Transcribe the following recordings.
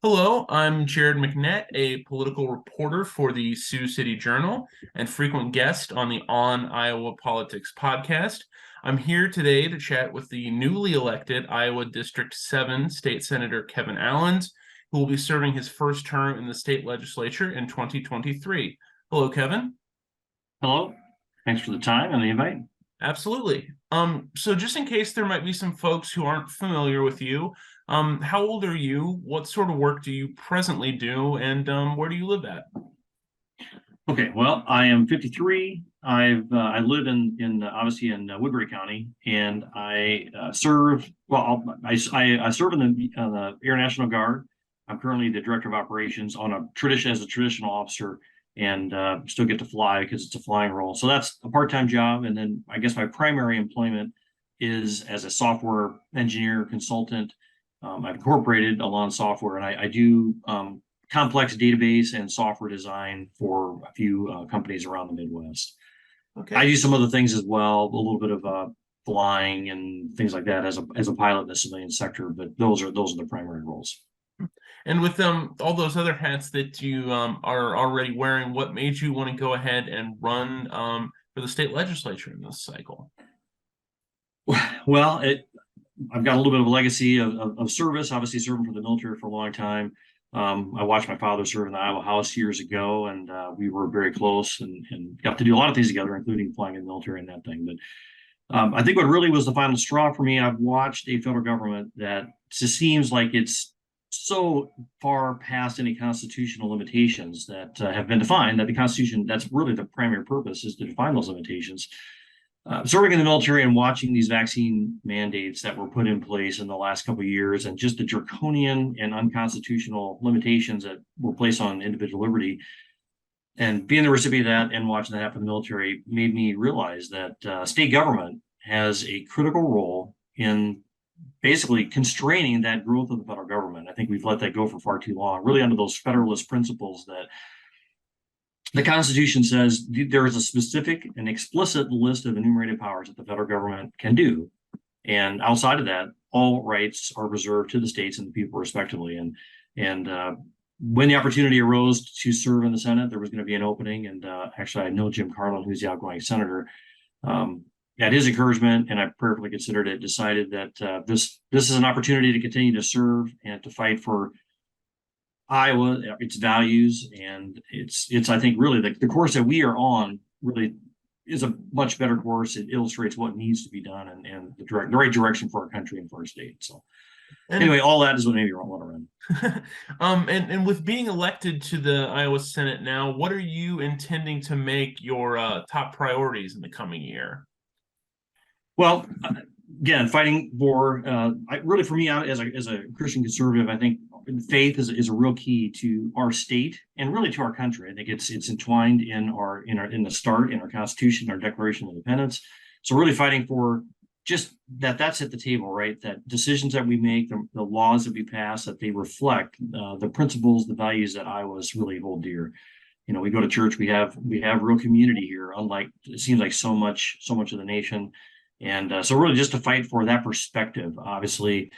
Hello, I'm Jared McNett, a political reporter for the Sioux City Journal and frequent guest on the On Iowa Politics podcast. I'm here today to chat with the newly elected Iowa District 7 State Senator Kevin Allens, who will be serving his first term in the state legislature in 2023. Hello, Kevin. Hello. Thanks for the time and the invite. Absolutely. So just in case there might be some folks who aren't familiar with you, how old are you? What sort of work do you presently do? And where do you live at? Okay, well, I am 53. I live in obviously in Woodbury County, and I serve. Well, I serve in the Air National Guard. I'm currently the director of operations on a tradition as a traditional officer, and still get to fly because it's a flying role. So that's a part-time job, and then I guess my primary employment is as a software engineer consultant. I've incorporated Alon software, and I do complex database and software design for a few companies around the Midwest. I Okay. do some other things as well, a little bit of flying and things like that as a pilot in the civilian sector, but those are the primary roles. And with all those other hats that you are already wearing, what made you want to go ahead and run for the state legislature in this cycle? Well, I've got a little bit of a legacy of service, obviously serving for the military for a long time. I watched my father serve in the Iowa House years ago, and we were very close and got to do a lot of things together, including flying in the military and that thing. But I think what really was the final straw for me, I've watched a federal government that just seems like it's so far past any constitutional limitations that have been defined that the Constitution, that's really the primary purpose, is to define those limitations. Serving in the military and watching these vaccine mandates that were put in place in the last couple of years, and just the draconian and unconstitutional limitations that were placed on individual liberty, and being the recipient of that and watching that happen in the military made me realize that state government has a critical role in basically constraining that growth of the federal government. I think we've let that go for far too long, really under those federalist principles that the Constitution says there is a specific and explicit list of enumerated powers that the federal government can do. And outside of that, all rights are reserved to the states and the people respectively. And when the opportunity arose to serve in the Senate, there was going to be an opening. And actually, I know Jim Carlin, who's the outgoing senator, at his encouragement, and I prayerfully considered it, decided that this is an opportunity to continue to serve and to fight for Iowa, its values, and it's I think really the course that we are on really is a much better course. It illustrates what needs to be done and the right direction for our country and for our state. So And anyway, all that is what made me want to run. and with being elected to the Iowa Senate now, what are you intending to make your top priorities in the coming year? Well, again, fighting for really for me as a Christian conservative, I think faith is a real key to our state and really to our country. I think it's entwined in our Constitution, our Declaration of Independence. So really fighting for just that's at the table, right? That decisions that we make, the laws that we pass, that they reflect the principles, the values that Iowas really hold dear. You know, we go to church, we have real community here, unlike it seems like so much of the nation. And so really just to fight for that perspective. Obviously,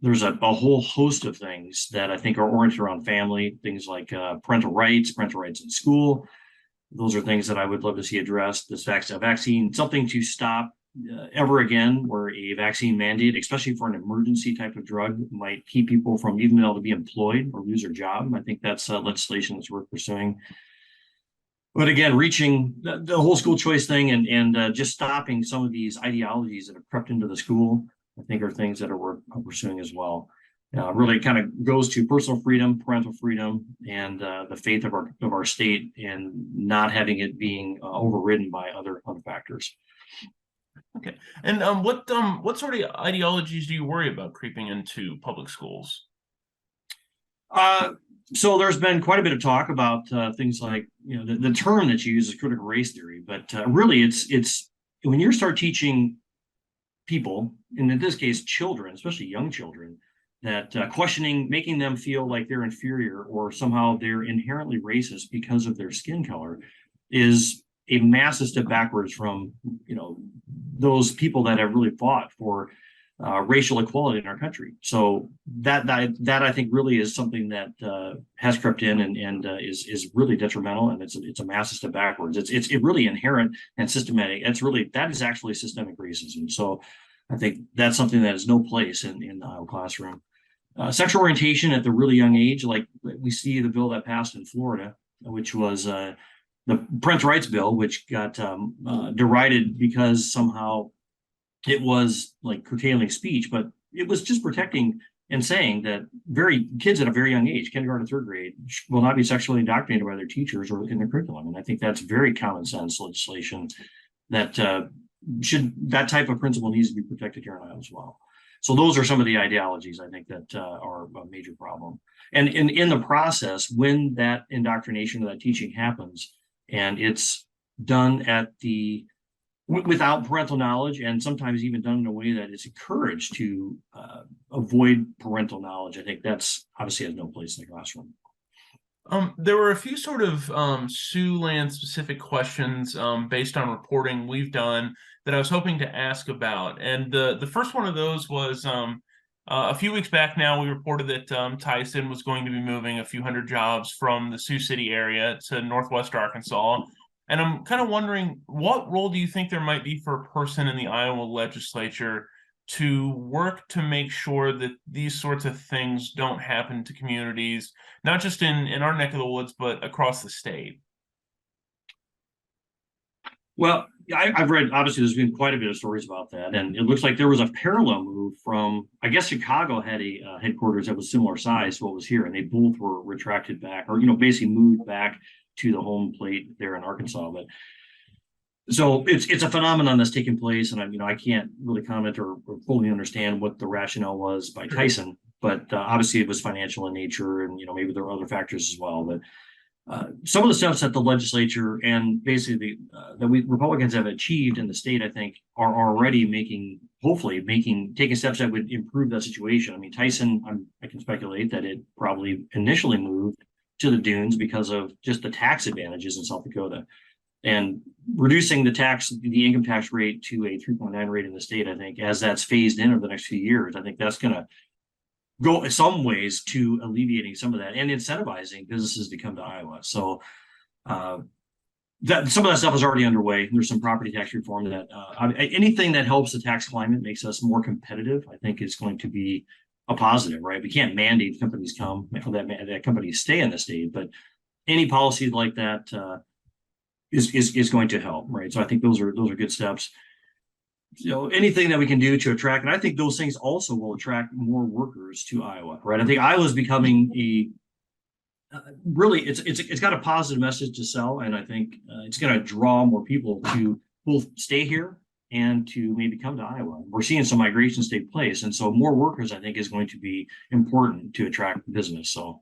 there's a whole host of things that I think are oriented around family, things like parental rights in school. Those are things that I would love to see addressed. This vaccine, something to stop ever again, where a vaccine mandate, especially for an emergency type of drug, might keep people from even being able to be employed or lose their job. I think that's legislation that's worth pursuing. But again, reaching the whole school choice thing and just stopping some of these ideologies that have crept into the school, I think are things that are worth pursuing as well. Really kind of goes to personal freedom, parental freedom, and the faith of our state, and not having it being overridden by other factors. Okay. And what sort of ideologies do you worry about creeping into public schools? So there's been quite a bit of talk about things like, you know, the term that you use is critical race theory, but really it's when you start teaching people, and in this case children, especially young children, that questioning, making them feel like they're inferior or somehow they're inherently racist because of their skin color, is a massive step backwards from, you know, those people that have really fought for racial equality in our country. So that I think really is something that has crept in and is really detrimental, and it's a massive step backwards. It's really inherent and systematic. That is actually systemic racism. So I think that's something that has no place in the Iowa classroom. Sexual orientation at the really young age, like we see the bill that passed in Florida, which was the Parental Rights Bill, which got derided because somehow it was like curtailing speech, but it was just protecting and saying that kids at a very young age, kindergarten, third grade, will not be sexually indoctrinated by their teachers or in their curriculum. And I think that's very common sense legislation that that type of principle needs to be protected here in Iowa as well. So those are some of the ideologies I think that are a major problem. And in the process, when that indoctrination or that teaching happens, and it's done without parental knowledge, and sometimes even done in a way that is encouraged to avoid parental knowledge, I think that's obviously has no place in the classroom. There were a few sort of Siouxland specific questions based on reporting we've done that I was hoping to ask about. And the first one of those was a few weeks back now, we reported that Tyson was going to be moving a few hundred jobs from the Sioux City area to Northwest Arkansas. And I'm kind of wondering, what role do you think there might be for a person in the Iowa legislature to work to make sure that these sorts of things don't happen to communities, not just in our neck of the woods, but across the state? Well, I've read, obviously, there's been quite a bit of stories about that. And it looks like there was a parallel move from, I guess, Chicago had a headquarters that was similar size to what was here. And they both were retracted back or, basically moved back to the home plate there in Arkansas. But so it's a phenomenon that's taken place. And I can't really comment or fully understand what the rationale was by Tyson. But obviously, it was financial in nature. And, maybe there are other factors as well. But some of the steps that the legislature and basically that we Republicans have achieved in the state, I think, are already taking steps that would improve that situation. I mean, Tyson, I can speculate that it probably initially moved to the dunes because of just the tax advantages in South Dakota, and reducing the income tax rate to a 3.9 rate in the state. I think as that's phased in over the next few years, I think that's going to go in some ways to alleviating some of that and incentivizing businesses to come to Iowa. So that some of that stuff is already underway. There's some property tax reform that anything that helps the tax climate, makes us more competitive, I think is going to be a positive, right? We can't mandate companies come or that companies stay in the state, but any policy like that is going to help, right? So I think those are good steps. Anything that we can do to attract, and I think those things also will attract more workers to Iowa, right? I think Iowa is becoming really it's got a positive message to sell, and I think it's going to draw more people to both stay here and to maybe come to Iowa. We're seeing some migrations take place, and so more workers, I think, is going to be important to attract business. So.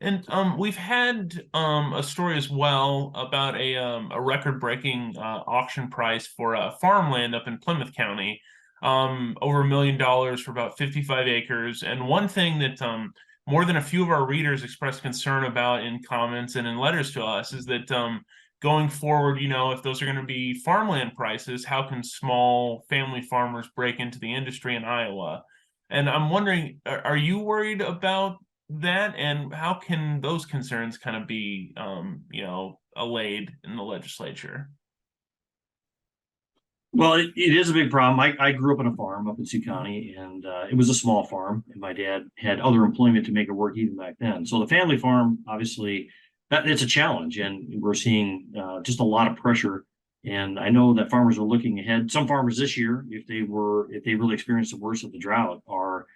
And we've had a story as well about a record-breaking auction price for farmland up in Plymouth County, over $1 million for about 55 acres. And one thing that more than a few of our readers expressed concern about in comments and in letters to us is that going forward, if those are going to be farmland prices, how can small family farmers break into the industry in Iowa? And I'm wondering, are you worried about that, and how can those concerns kind of be allayed in the legislature? Well, it is a big problem. I grew up on a farm up in Sioux County, and it was a small farm, and my dad had other employment to make it work even back then. So the family farm, obviously, it's a challenge, and we're seeing just a lot of pressure. And I know that farmers are looking ahead. Some farmers this year, if they really experienced the worst of the drought, are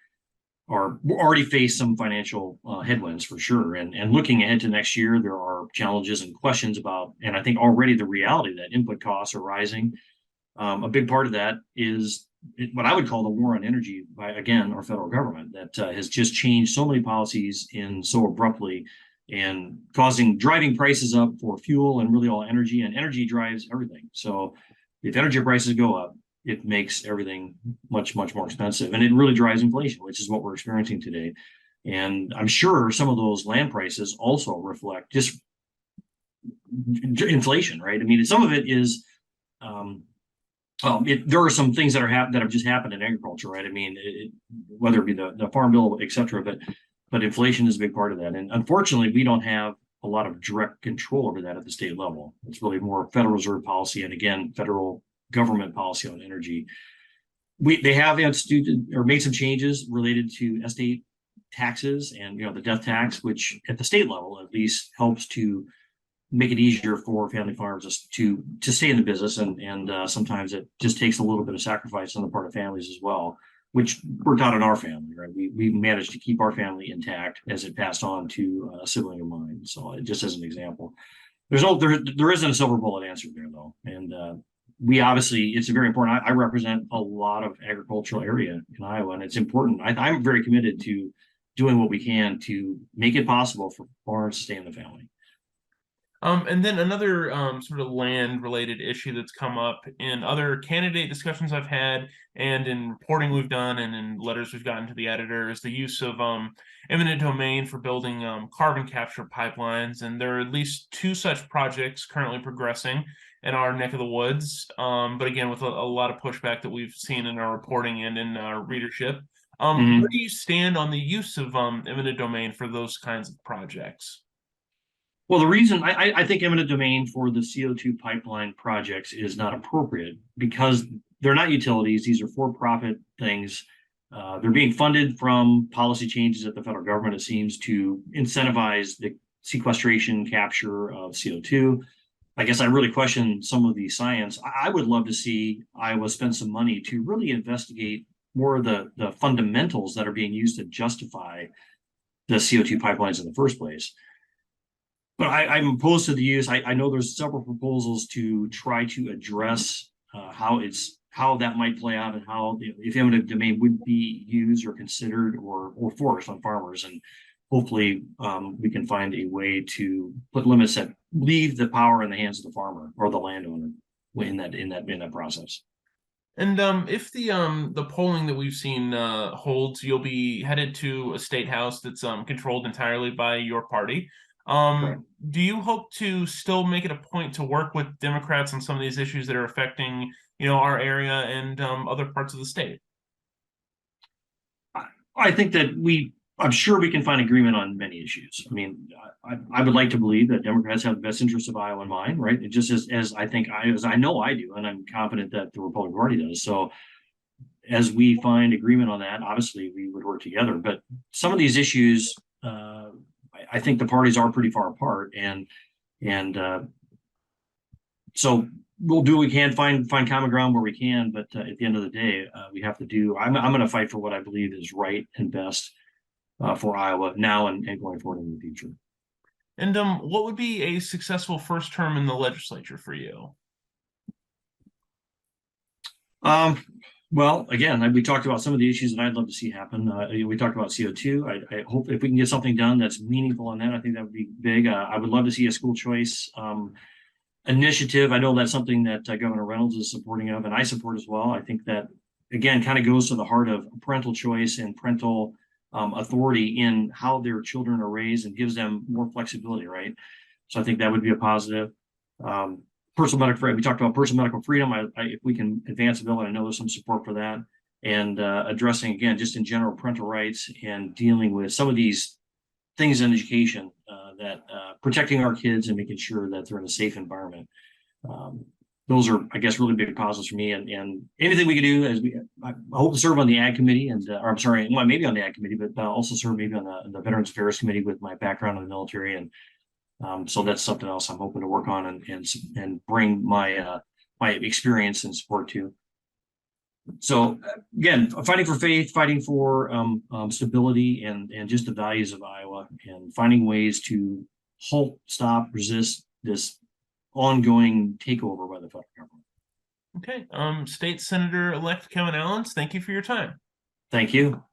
already faced some financial headwinds for sure. And looking ahead to next year, there are challenges and questions about, and I think already the reality that input costs are rising. A big part of that is what I would call the war on energy by, again, our federal government that has just changed so many policies in so abruptly and driving prices up for fuel and really all energy, and energy drives everything. So if energy prices go up, it makes everything much, much more expensive. And it really drives inflation, which is what we're experiencing today. And I'm sure some of those land prices also reflect just inflation, right? I mean, some of it is There are some things that that have just happened in agriculture, right? I mean, whether it be the farm bill, et cetera, but inflation is a big part of that. And unfortunately, we don't have a lot of direct control over that at the state level. It's really more Federal Reserve policy and again, federal government policy on energy. They have instituted or made some changes related to estate taxes and the death tax, which at the state level at least helps to make it easier for family farms to stay in the business, and sometimes it just takes a little bit of sacrifice on the part of families as well, which worked out in our family, right? We managed to keep our family intact as it passed on to a sibling of mine. So just as an example, there isn't a silver bullet answer there though, and we obviously it's very important. I represent a lot of agricultural area in Iowa, and it's important. I'm very committed to doing what we can to make it possible for farms to stay in the family. And then another sort of land-related issue that's come up in other candidate discussions I've had, and in reporting we've done, and in letters we've gotten to the editor, is the use of eminent domain for building carbon capture pipelines. And there are at least two such projects currently progressing in our neck of the woods. But again, with a lot of pushback that we've seen in our reporting and in our readership. Mm-hmm. Where do you stand on the use of eminent domain for those kinds of projects? Well, the reason I think eminent domain for the CO2 pipeline projects is not appropriate because they're not utilities. These are for-profit things. They're being funded from policy changes at the federal government, it seems, to incentivize the sequestration capture of CO2. I guess I really question some of the science. I would love to see Iowa spend some money to really investigate more of the fundamentals that are being used to justify the CO2 pipelines in the first place. But I'm opposed to the use. I know there's several proposals to try to address how that might play out and how if eminent domain would be used or considered or forced on farmers. And hopefully we can find a way to put limits that leave the power in the hands of the farmer or the landowner in that process. And if the polling that we've seen holds, you'll be headed to a state house that's controlled entirely by your party. Right. Do you hope to still make it a point to work with Democrats on some of these issues that are affecting, our area and other parts of the state? I think that I'm sure we can find agreement on many issues. I mean, I would like to believe that Democrats have the best interests of Iowa in mind, right? It just as I know I do, and I'm confident that the Republican Party does. So as we find agreement on that, obviously we would work together. But some of these issues, I think the parties are pretty far apart, and so we'll do what we can, find common ground where we can. But at the end of the day, we have to do. I'm going to fight for what I believe is right and best for Iowa now and going forward in the future. And what would be a successful first term in the legislature for you? Well, again, we talked about some of the issues that I'd love to see happen. We talked about CO2. I hope if we can get something done that's meaningful on that, I think that would be big. I would love to see a school choice initiative. I know that's something that Governor Reynolds is supporting of, and I support as well. I think that, again, kind of goes to the heart of parental choice and parental authority in how their children are raised and gives them more flexibility, right? So I think that would be a positive. Personal medical, we talked about personal medical freedom. If we can advance a bill, and I know there's some support for that, and addressing again, just in general, parental rights and dealing with some of these things in education that protecting our kids and making sure that they're in a safe environment. Those are, I guess, really big positives for me. And anything we can do as I hope to serve on the Ag Committee, and or I'm sorry, well, maybe on the Ag Committee, but also serve maybe on the Veterans Affairs Committee with my background in the military. And so that's something else I'm hoping to work on and bring my my experience and support to. So again, fighting for faith, fighting for stability and just the values of Iowa, and finding ways to halt, stop, resist this ongoing takeover by the federal government. Okay. State Senator-elect Kevin Allens, thank you for your time. Thank you.